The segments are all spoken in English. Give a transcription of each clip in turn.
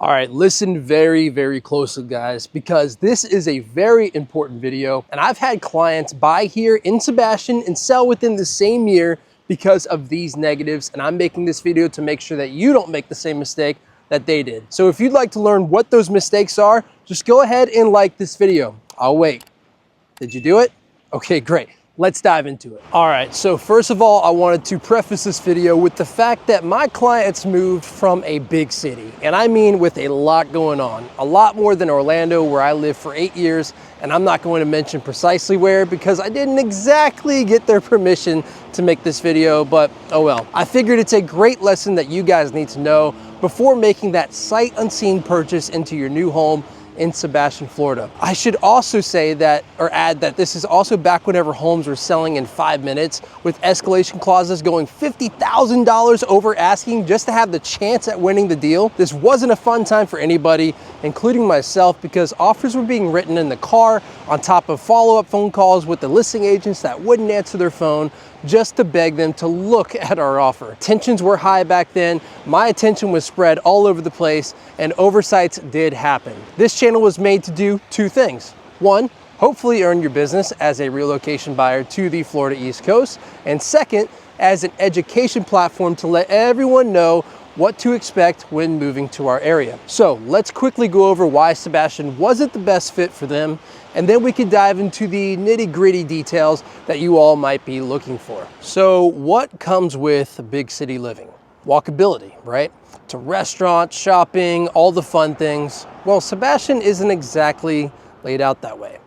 All right, listen very, very closely, guys, because this is a very important video. And I've had clients buy here in Sebastian and sell within the same year because of these negatives. And I'm making this video to make sure that you don't make the same mistake that they did. So if you'd like to learn what those mistakes are, just go ahead and like this video. I'll wait. Did you do it? Okay, great. Let's dive into it. All right, so first of all, I wanted to preface this video with the fact that my clients moved from a big city, and I mean with a lot going on, a lot more than Orlando, where I lived for 8 years, and I'm not going to mention precisely where because I didn't exactly get their permission to make this video, but oh well. I figured it's a great lesson that you guys need to know before making that sight unseen purchase into your new home in Sebastian, Florida. I should also say that, or add that this is also back whenever homes were selling in 5 minutes with escalation clauses going $50,000 over asking just to have the chance at winning the deal. This wasn't a fun time for anybody, including myself, because offers were being written in the car on top of follow-up phone calls with the listing agents that wouldn't answer their phone just to beg them to look at our offer. Tensions were high back then. My attention was spread all over the place and oversights did happen. This channel was made to do two things. One, hopefully earn your business as a relocation buyer to the Florida East Coast. And second, as an education platform to let everyone know what to expect when moving to our area. So let's quickly go over why Sebastian wasn't the best fit for them, and then we can dive into the nitty-gritty details that you all might be looking for. So what comes with big city living? Walkability, right? To restaurants, shopping, all the fun things. Well, Sebastian isn't exactly laid out that way.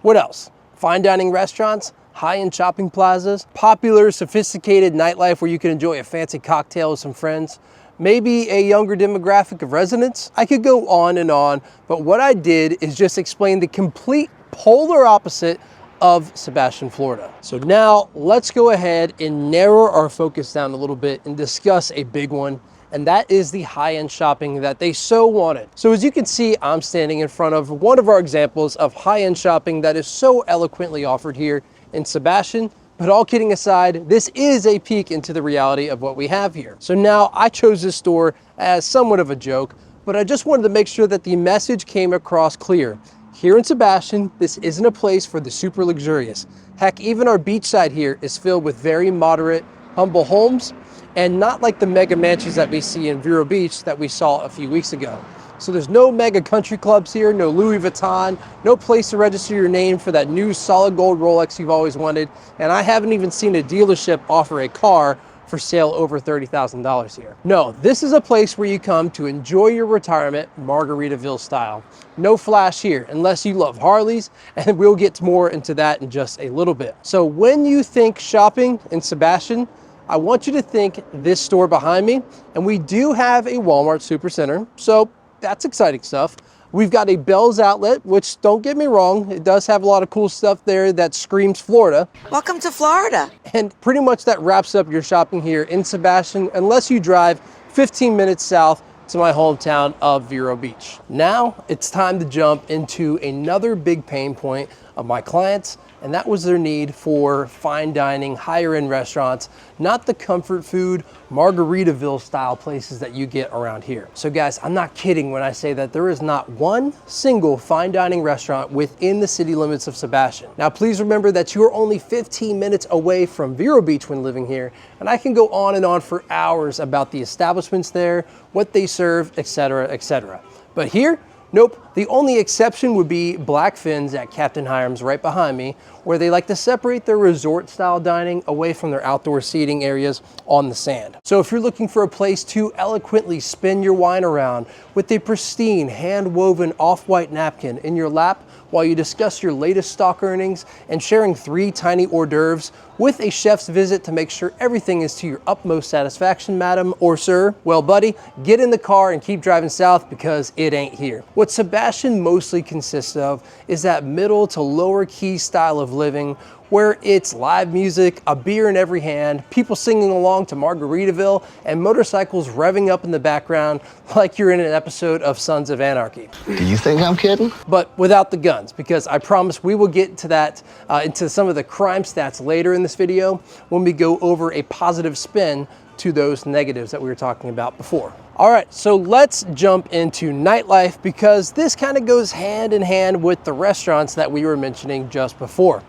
What else? Fine dining restaurants, high-end shopping plazas, popular, sophisticated nightlife where you can enjoy a fancy cocktail with some friends, maybe a younger demographic of residents. I could go on, but what I did is just explain the complete polar opposite of Sebastian, Florida. So now let's go ahead and narrow our focus down a little bit and discuss a big one, and that is the high-end shopping that they so wanted. So as you can see, I'm standing in front of one of our examples of high-end shopping that is so eloquently offered here in Sebastian. But all kidding aside, this is a peek into the reality of what we have here. So now I chose this store as somewhat of a joke, but I just wanted to make sure that the message came across clear. Here in Sebastian, this isn't a place for the super luxurious. Heck, even our beachside here is filled with very moderate, humble homes, and not like the mega mansions that we see in Vero Beach that we saw a few weeks ago. So there's no mega country clubs here, no Louis Vuitton, no place to register your name for that new solid gold Rolex you've always wanted. And I haven't even seen a dealership offer a car for sale over $30,000 here. No, this is a place where you come to enjoy your retirement Margaritaville style. No flash here, unless you love Harleys, and we'll get more into that in just a little bit. So when you think shopping in Sebastian, I want you to think this store behind me, and we do have a Walmart Supercenter, so that's exciting stuff. We've got a Bealls Outlet, which, don't get me wrong, it does have a lot of cool stuff there that screams Florida. Welcome to Florida. And pretty much that wraps up your shopping here in Sebastian, unless you drive 15 minutes south to my hometown of Vero Beach. Now it's time to jump into another big pain point of my clients, and that was their need for fine dining, higher end restaurants, not the comfort food, Margaritaville style places that you get around here. So guys, I'm not kidding when I say that there is not one single fine dining restaurant within the city limits of Sebastian. Now, please remember that you are only 15 minutes away from Vero Beach when living here, and I can go on for hours about the establishments there, what they serve, etc., etc. But here, nope, the only exception would be Blackfin's at Captain Hiram's right behind me, where they like to separate their resort style dining away from their outdoor seating areas on the sand. So if you're looking for a place to eloquently spin your wine around with a pristine hand-woven off-white napkin in your lap while you discuss your latest stock earnings and sharing 3 tiny hors d'oeuvres with a chef's visit to make sure everything is to your utmost satisfaction, madam or sir, well buddy, get in the car and keep driving south because it ain't here. What Sebastian mostly consists of is that middle to lower key style of living where it's live music, a beer in every hand, people singing along to Margaritaville, and motorcycles revving up in the background like you're in an episode of Sons of Anarchy. Do you think I'm kidding? But without the guns, because I promise we will get to that, into some of the crime stats later in this video when we go over a positive spin to those negatives that we were talking about before. All right, so let's jump into nightlife, because this kind of goes hand in hand with the restaurants that we were mentioning just before.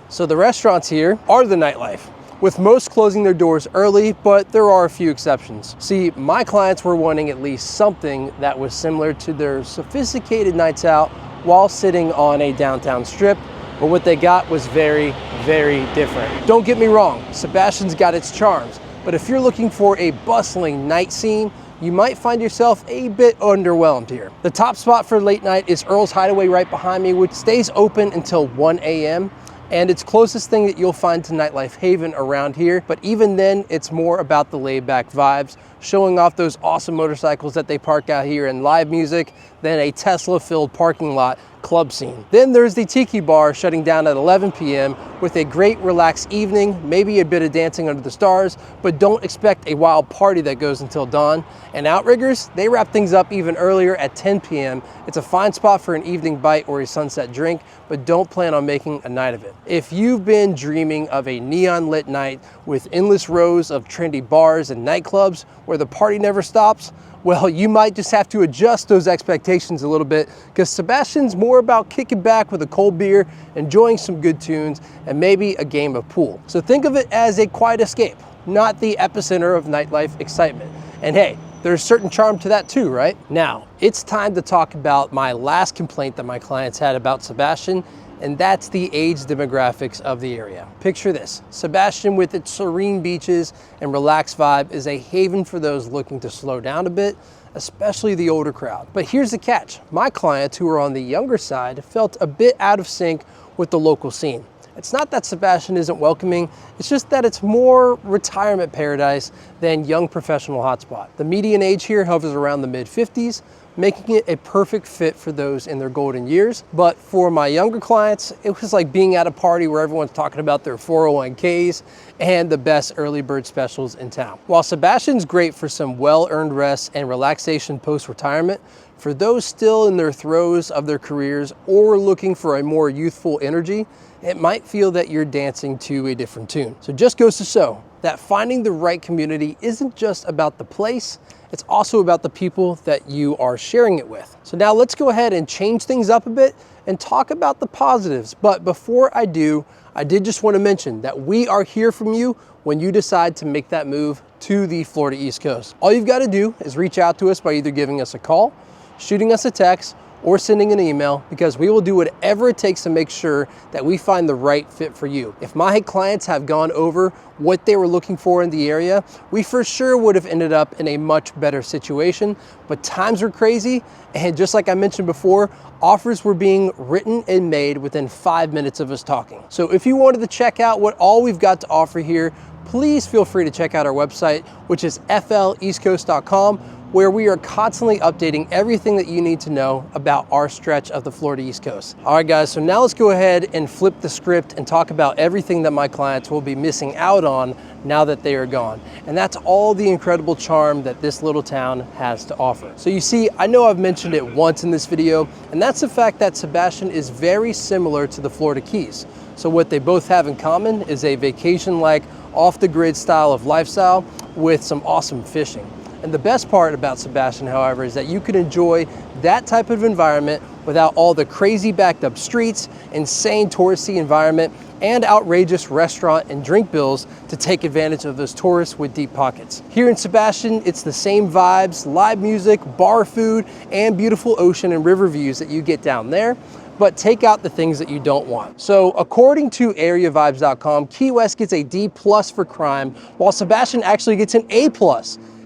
So the restaurants here are the nightlife, with most closing their doors early, but there are a few exceptions. See, my clients were wanting at least something that was similar to their sophisticated nights out while sitting on a downtown strip, but what they got was very, very different. Don't get me wrong, Sebastian's got its charms, but if you're looking for a bustling night scene, you might find yourself a bit underwhelmed here. The top spot for late night is Earl's Hideaway right behind me, which stays open until 1 a.m. and it's closest thing that you'll find to Nightlife Haven around here. But even then, it's more about the laid back vibes, showing off those awesome motorcycles that they park out here and live music than a Tesla-filled parking lot club scene. Then there's the Tiki Bar shutting down at 11 p.m. with a great relaxed evening, maybe a bit of dancing under the stars, but don't expect a wild party that goes until dawn. And Outriggers, they wrap things up even earlier at 10 p.m. It's a fine spot for an evening bite or a sunset drink, but don't plan on making a night of it. If you've been dreaming of a neon lit night with endless rows of trendy bars and nightclubs where the party never stops, well, you might just have to adjust those expectations a little bit, because Sebastian's more about kicking back with a cold beer, enjoying some good tunes, and maybe a game of pool. So think of it as a quiet escape, not the epicenter of nightlife excitement. And hey, there's certain charm to that too, right? Now, it's time to talk about my last complaint that my clients had about Sebastian, and that's the age demographics of the area. Picture this, Sebastian with its serene beaches and relaxed vibe is a haven for those looking to slow down a bit, especially the older crowd. But here's the catch, my clients who are on the younger side felt a bit out of sync with the local scene. It's not that Sebastian isn't welcoming, it's just that it's more retirement paradise than young professional hotspot. The median age here hovers around the mid-50s, making it a perfect fit for those in their golden years. But for my younger clients, it was like being at a party where everyone's talking about their 401ks and the best early bird specials in town. While Sebastian's great for some well-earned rest and relaxation post-retirement, for those still in their throes of their careers or looking for a more youthful energy, it might feel that you're dancing to a different tune. So just goes to show that finding the right community isn't just about the place, it's also about the people that you are sharing it with. So now let's go ahead and change things up a bit and talk about the positives. But before I do, I did just want to mention that we are here from you when you decide to make that move to the Florida East Coast. All you've got to do is reach out to us by either giving us a call, shooting us a text, or sending an email, because we will do whatever it takes to make sure that we find the right fit for you. If my clients have gone over what they were looking for in the area, we for sure would have ended up in a much better situation, but times were crazy, and just like I mentioned before, offers were being written and made within 5 minutes of us talking. So if you wanted to check out what all we've got to offer here, please feel free to check out our website, which is fleastcoast.com, where we are constantly updating everything that you need to know about our stretch of the Florida East Coast. All right, guys, so now let's go ahead and flip the script and talk about everything that my clients will be missing out on now that they are gone. And that's all the incredible charm that this little town has to offer. So you see, I know I've mentioned it once in this video, and that's the fact that Sebastian is very similar to the Florida Keys. So what they both have in common is a vacation-like, off-the-grid style of lifestyle with some awesome fishing. And the best part about Sebastian, however, is that you can enjoy that type of environment without all the crazy backed up streets, insane touristy environment, and outrageous restaurant and drink bills to take advantage of those tourists with deep pockets. Here in Sebastian, it's the same vibes, live music, bar food, and beautiful ocean and river views that you get down there, but take out the things that you don't want. So according to areavibes.com, Key West gets a D+ for crime, while Sebastian actually gets an A+.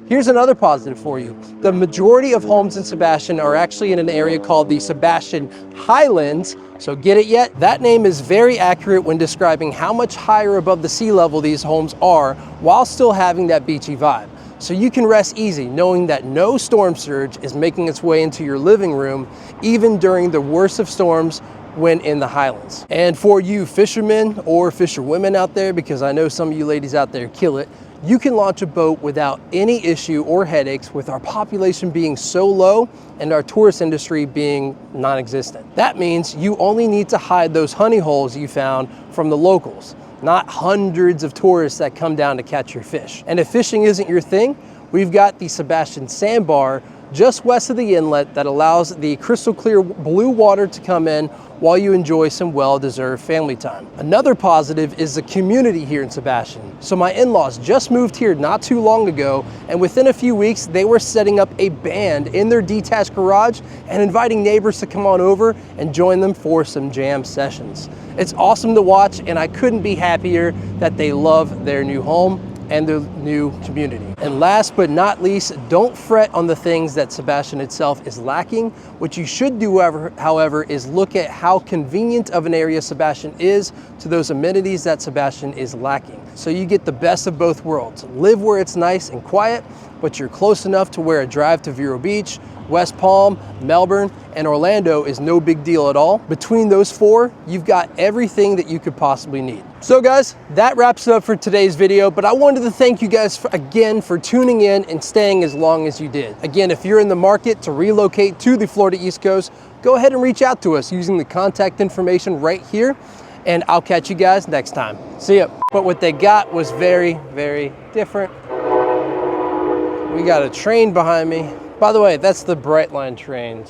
Here's another positive for you. The majority of homes in Sebastian are actually in an area called the Sebastian Highlands. So get it yet? That name is very accurate when describing how much higher above the sea level these homes are while still having that beachy vibe. So you can rest easy knowing that no storm surge is making its way into your living room, even during the worst of storms when in the Highlands. And for you fishermen or fisherwomen out there, because I know some of you ladies out there kill it, you can launch a boat without any issue or headaches, with our population being so low and our tourist industry being non-existent. That means you only need to hide those honey holes you found from the locals. not hundreds of tourists that come down to catch your fish. And if fishing isn't your thing, we've got the Sebastian sandbar just west of the inlet that allows the crystal clear blue water to come in while you enjoy some well-deserved family time. Another positive is the community here in Sebastian. So my in-laws just moved here not too long ago, and within a few weeks, they were setting up a band in their detached garage and inviting neighbors to come on over and join them for some jam sessions. It's awesome to watch, and I couldn't be happier that they love their new home and the new community. And last but not least, don't fret on the things that Sebastian itself is lacking. What you should do, however, is look at how convenient of an area Sebastian is to those amenities that Sebastian is lacking. So you get the best of both worlds. Live where it's nice and quiet, but you're close enough to where a drive to Vero Beach, West Palm, Melbourne, and Orlando is no big deal at all. Between those four, you've got everything that you could possibly need. So guys, that wraps it up for today's video, but I wanted to thank you guys again for tuning in and staying as long as you did. Again, if you're in the market to relocate to the Florida East Coast, go ahead and reach out to us using the contact information right here, and I'll catch you guys next time. See ya. But what they got was very, very different. We got a train behind me. By the way, that's the Brightline train.